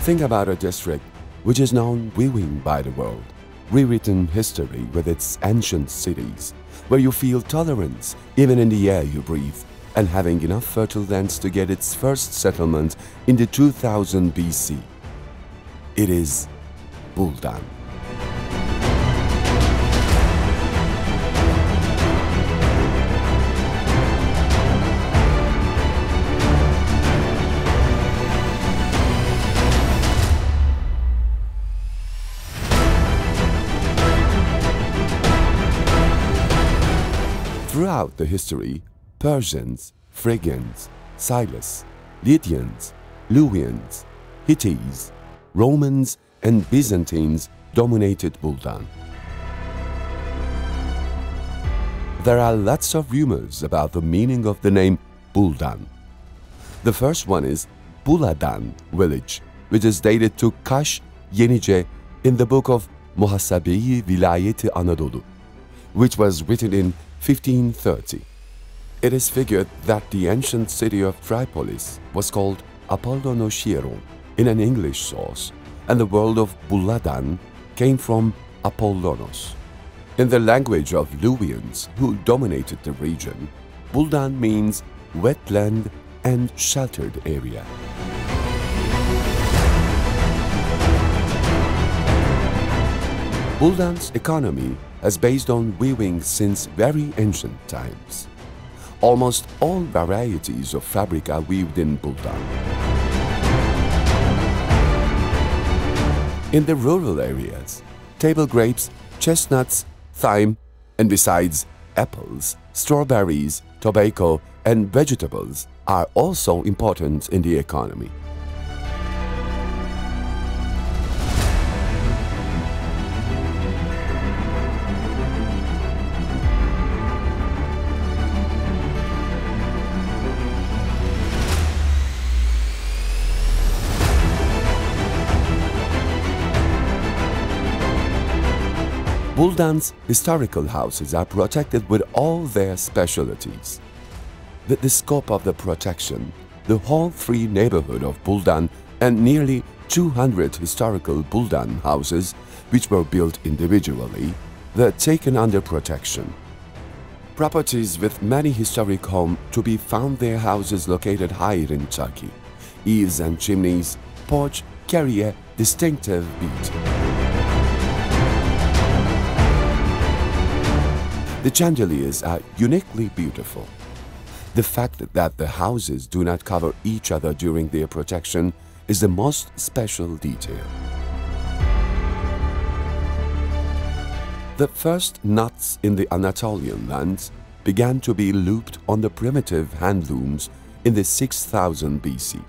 Think about a district which is known weaving by the world, rewritten history with its ancient cities, where you feel tolerance even in the air you breathe, and having enough fertile lands to get its first settlement in the 2000 BC. It is Buldan. Throughout the history, Persians, Phrygians, Silas, Lydians, Luwians, Hittites, Romans and Byzantines dominated Buldan. There are lots of rumors about the meaning of the name Buldan. The first one is Buldan village, which is dated to Kaş, Yenice in the book of Muhasabe-i Vilayeti Anadolu, which was written in 1530. It is figured that the ancient city of Tripolis was called Apollonochiron in an English source, and the word of Buldan came from Apollonos. In the language of Luwians, who dominated the region, Buldan means wetland and sheltered area. Buldan's economy has based on weaving since very ancient times. Almost all varieties of fabric are weaved in Buldan. In the rural areas, table grapes, chestnuts, thyme, and besides apples, strawberries, tobacco, and vegetables are also important in the economy. Buldan's historical houses are protected with all their specialties. With the scope of the protection, the whole free neighborhood of Buldan and nearly 200 historical Buldan houses, which were built individually, were taken under protection. Properties with many historic homes to be found their houses located higher in Turkey. Eaves and chimneys, porch carry a distinctive beat. The chandeliers are uniquely beautiful. The fact that the houses do not cover each other during their protection is the most special detail. The first knots in the Anatolian lands began to be looped on the primitive hand looms in the 6000 BC.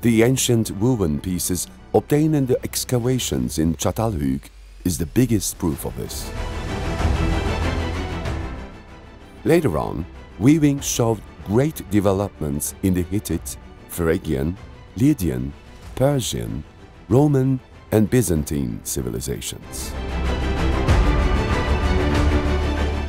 The ancient woven pieces obtained in the excavations in Çatalhöyük is the biggest proof of this. Later on, weaving showed great developments in the Hittite, Phrygian, Lydian, Persian, Roman, and Byzantine civilizations.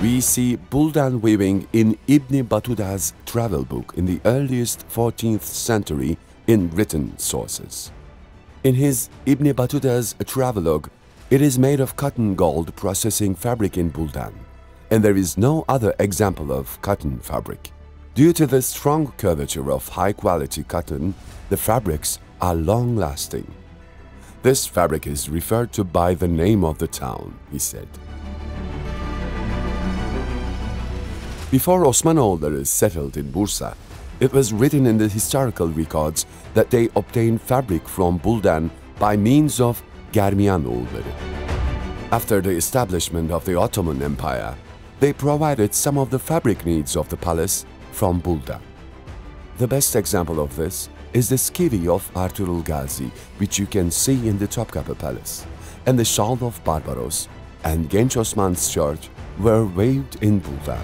We see Buldan weaving in Ibn Batutta's travel book in the earliest 14th century in written sources. In his Ibn Batutta's travelogue, it is made of cotton gold processing fabric in Buldan, and there is no other example of cotton fabric. Due to the strong curvature of high-quality cotton, the fabrics are long-lasting. This fabric is referred to by the name of the town, he said. Before Osmanoğulları settled in Bursa, it was written in the historical records that they obtained fabric from Buldan by means of Germiyanoğulları. After the establishment of the Ottoman Empire, they provided some of the fabric needs of the palace from Buldan. The best example of this is the skivi of Ertuğrul Gazi, which you can see in the Topkapı Palace, and the shawl of Barbaros and Genç Osman's church were weaved in Buldan.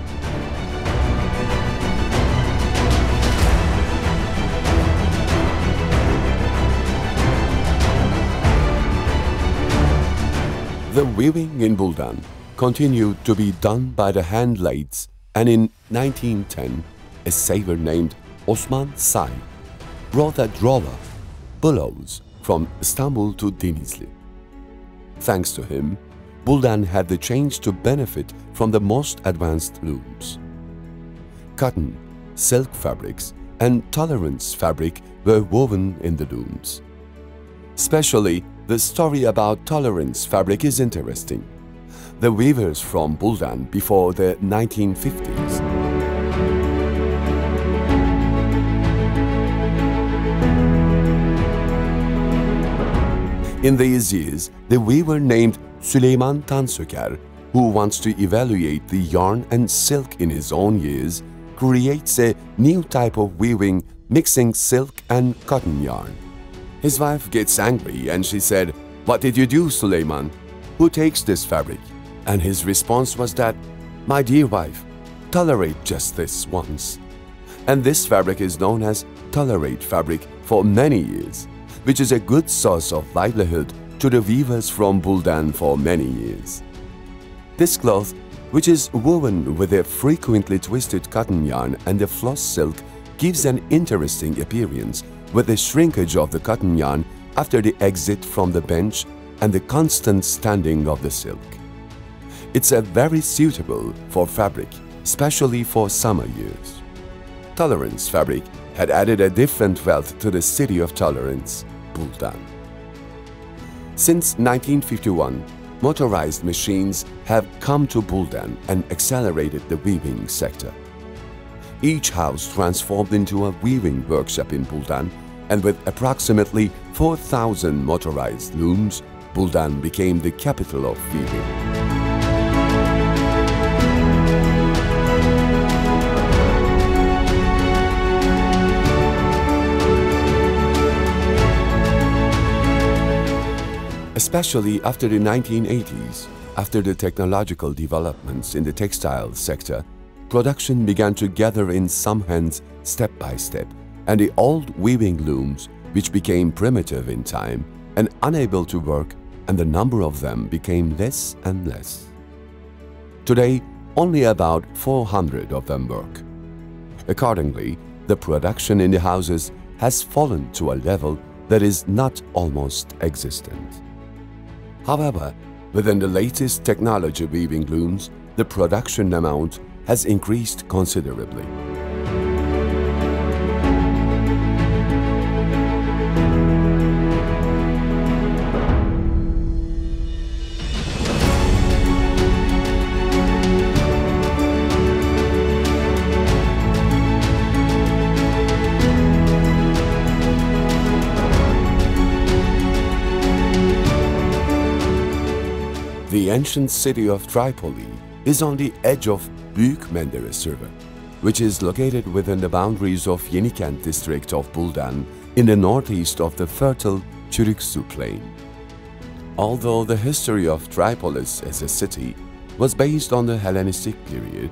The weaving in Buldan continued to be done by the hand lathes, and in 1910, a sailor named Osman Say brought a drawer, bellows, from Istanbul to Denizli. Thanks to him, Buldan had the chance to benefit from the most advanced looms. Cotton, silk fabrics, and tolerance fabric were woven in the looms. Especially, the story about tolerance fabric is interesting. The weavers from Buldan before the 1950s. In these years, the weaver named Süleyman Tansöker, who wants to evaluate the yarn and silk in his own years, creates a new type of weaving mixing silk and cotton yarn. His wife gets angry and she said, "What did you do, Süleyman? Who takes this fabric?" And his response was that, "My dear wife, tolerate just this once." And this fabric is known as tolerate fabric for many years, which is a good source of livelihood to the weavers from Buldan for many years. This cloth, which is woven with a frequently twisted cotton yarn and a floss silk, gives an interesting appearance with the shrinkage of the cotton yarn after the exit from the bench and the constant standing of the silk. It's very suitable for fabric, especially for summer years. Tolerance fabric had added a different wealth to the city of tolerance, Buldan. Since 1951, motorized machines have come to Buldan and accelerated the weaving sector. Each house transformed into a weaving workshop in Buldan, and with approximately 4,000 motorized looms, Buldan became the capital of weaving. Especially after the 1980s, after the technological developments in the textile sector, production began to gather in some hands step by step, and the old weaving looms, which became primitive in time and unable to work, and the number of them became less and less. Today, only about 400 of them work. Accordingly, the production in the houses has fallen to a level that is not almost existent. However, within the latest technology weaving looms, the production amount has increased considerably. The ancient city of Tripoli is on the edge of Büyük Menderes River, which is located within the boundaries of Yenikent district of Buldan in the northeast of the fertile Çürüksu plain. Although the history of Tripolis as a city was based on the Hellenistic period,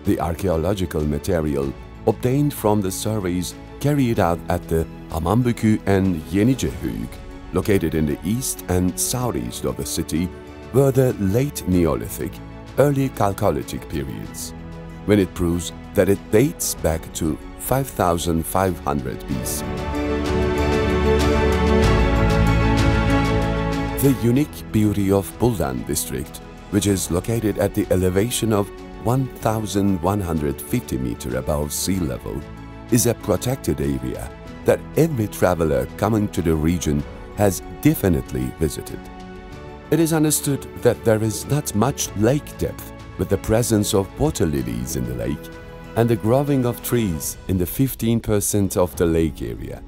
the archaeological material obtained from the surveys carried out at the Hamambükü and Yenicehöyük, located in the east and southeast of the city, were the late Neolithic, early Chalcolithic periods, when it proves that it dates back to 5500 BC. The unique beauty of Buldan district, which is located at the elevation of 1150 meters above sea level, is a protected area that every traveler coming to the region has definitely visited. It is understood that there is not much lake depth with the presence of water lilies in the lake and the growing of trees in the 15% of the lake area.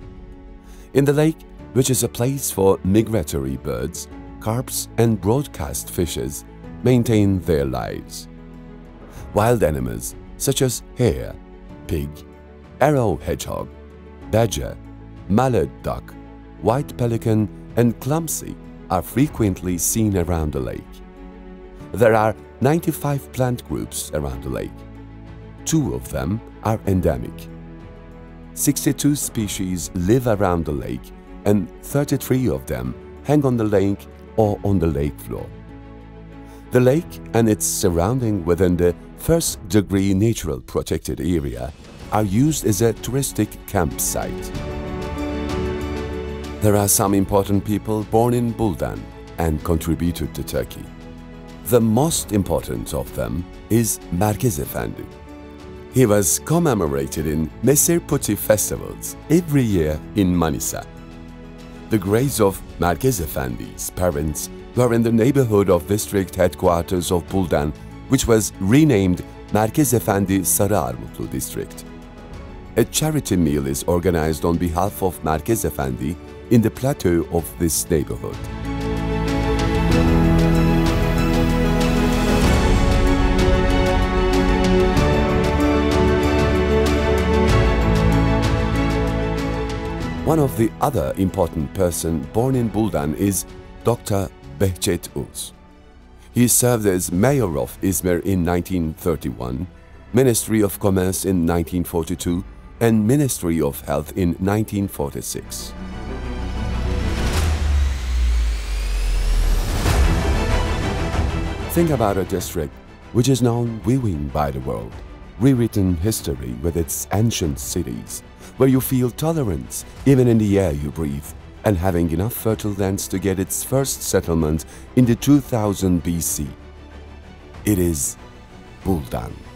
In the lake, which is a place for migratory birds, carps and broadcast fishes maintain their lives. Wild animals such as hare, pig, arrow hedgehog, badger, mallard duck, white pelican and clumsy are frequently seen around the lake. There are 95 plant groups around the lake. 2 of them are endemic. 62 species live around the lake and 33 of them hang on the lake or on the lake floor. The lake and its surrounding within the first-degree natural protected area are used as a touristic campsite. There are some important people born in Buldan and contributed to Turkey. The most important of them is Merkez Efendi. He was commemorated in Mesir Puti festivals every year in Manisa. The graves of Merkez Efendi's parents were in the neighborhood of district headquarters of Buldan, which was renamed Merkez Efendi Sarıarmutlu district. A charity meal is organized on behalf of Merkez Efendi in the plateau of this neighborhood. One of the other important person born in Buldan is Dr. Behçet Uz. He served as mayor of Izmir in 1931, Ministry of Commerce in 1942, and Ministry of Health in 1946. Think about a district which is now viewing by the world, rewritten history with its ancient cities, where you feel tolerance even in the air you breathe, and having enough fertile lands to get its first settlement in the 2000 BC. It is Buldan.